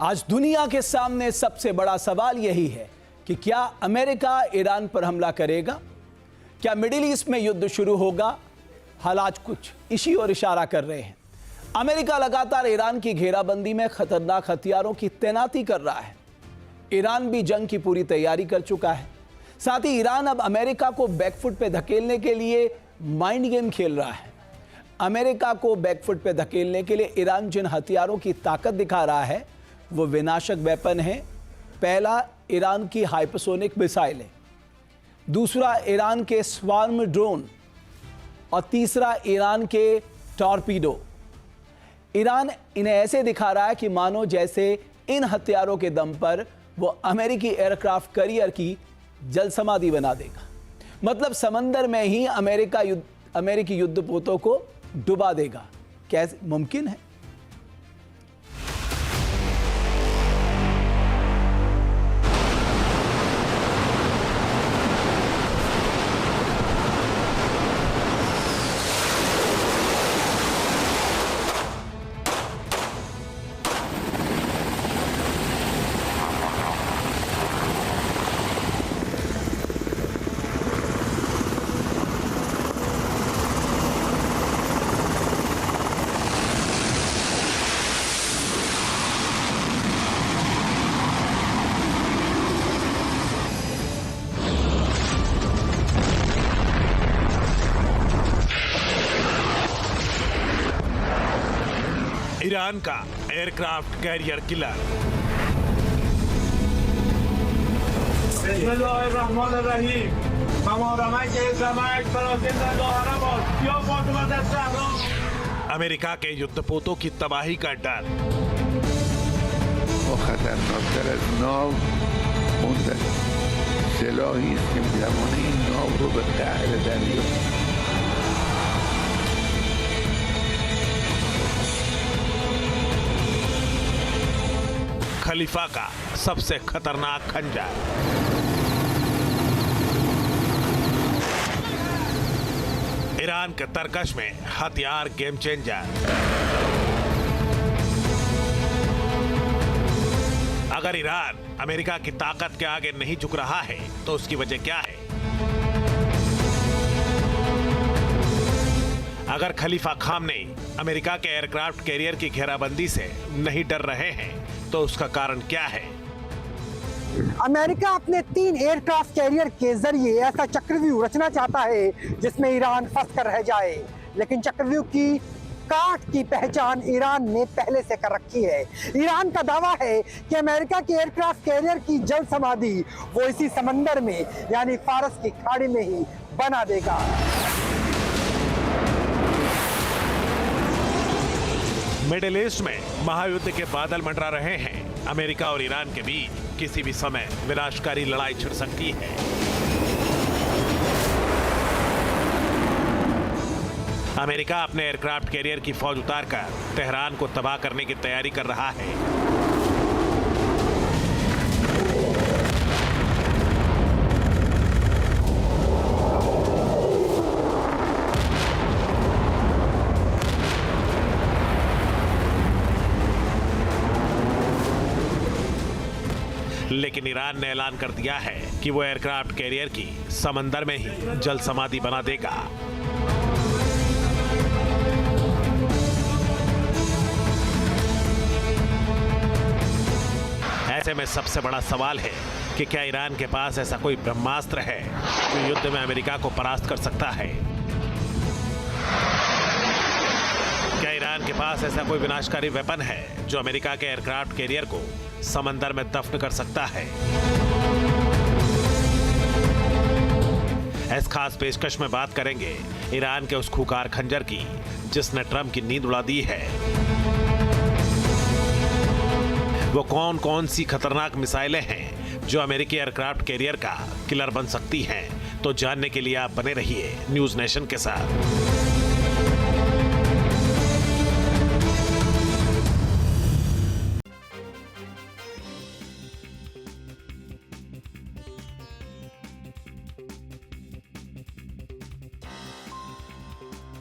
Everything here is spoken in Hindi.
आज दुनिया के सामने सबसे बड़ा सवाल यही है कि क्या अमेरिका ईरान पर हमला करेगा? क्या मिडिल ईस्ट में युद्ध शुरू होगा? हालात कुछ इसी ओर इशारा कर रहे हैं। अमेरिका लगातार ईरान की घेराबंदी में खतरनाक हथियारों की तैनाती कर रहा है। ईरान भी जंग की पूरी तैयारी कर चुका है। साथ ही ईरान अब अमेरिका को बैकफुट पे धकेलने के लिए माइंड गेम खेल रहा है। अमेरिका को बैकफुट पे धकेलने के लिए ईरान जिन हथियारों की ताकत दिखा रहा है वो विनाशक वेपन है। पहला, ईरान की हाइपरसोनिक मिसाइलें, दूसरा ईरान के स्वार्म ड्रोन और तीसरा ईरान के टॉर्पीडो। ईरान इन्हें ऐसे दिखा रहा है कि मानो जैसे इन हथियारों के दम पर वो अमेरिकी एयरक्राफ्ट कैरियर की जल समाधि बना देगा। मतलब समंदर में ही अमेरिकी युद्धपोतों को डुबा देगा। कैसे मुमकिन है? ईरान का एयरक्राफ्ट कैरियर किलर। अमेरिका के युद्धपोतों की तबाही का डर। खलीफा का सबसे खतरनाक खंजर। ईरान के तरकश में हथियार गेम चेंजर। अगर ईरान अमेरिका की ताकत के आगे नहीं झुक रहा है तो उसकी वजह क्या है? अगर खलीफा खामनेई अमेरिका के एयरक्राफ्ट कैरियर की घेराबंदी से नहीं डर रहे हैं तो उसका कारण क्या है? अमेरिका अपने 3 एयरक्राफ्ट कैरियर के जरिए ऐसा चक्रव्यूह रचना चाहता है जिसमें ईरान फंस कर रह जाए, लेकिन चक्रव्यूह की काट की पहचान ईरान ने पहले से कर रखी है। ईरान का दावा है कि अमेरिका के एयरक्राफ्ट कैरियर की जल समाधि वो इसी समंदर में यानी फारस की खाड़ी में ही बना देगा। मिडिल ईस्ट में महायुद्ध के बादल मंडरा रहे हैं। अमेरिका और ईरान के बीच किसी भी समय विनाशकारी लड़ाई छिड़ सकती है। अमेरिका अपने एयरक्राफ्ट कैरियर की फौज उतारकर तेहरान को तबाह करने की तैयारी कर रहा है। लेकिन ईरान ने ऐलान कर दिया है कि वो एयरक्राफ्ट कैरियर की समंदर में ही जल समाधि बना देगा। ऐसे में सबसे बड़ा सवाल है कि क्या ईरान के पास ऐसा कोई ब्रह्मास्त्र है जो युद्ध में अमेरिका को परास्त कर सकता है? क्या ईरान के पास ऐसा कोई विनाशकारी वेपन है जो अमेरिका के एयरक्राफ्ट कैरियर को समंदर में दफन कर सकता है? इस खास पेशकश में बात करेंगे ईरान के उस खूंखार खंजर की जिसने ट्रंप की नींद उड़ा दी है। वो कौन कौन सी खतरनाक मिसाइलें हैं जो अमेरिकी एयरक्राफ्ट कैरियर का किलर बन सकती हैं? तो जानने के लिए आप बने रहिए न्यूज नेशन के साथ।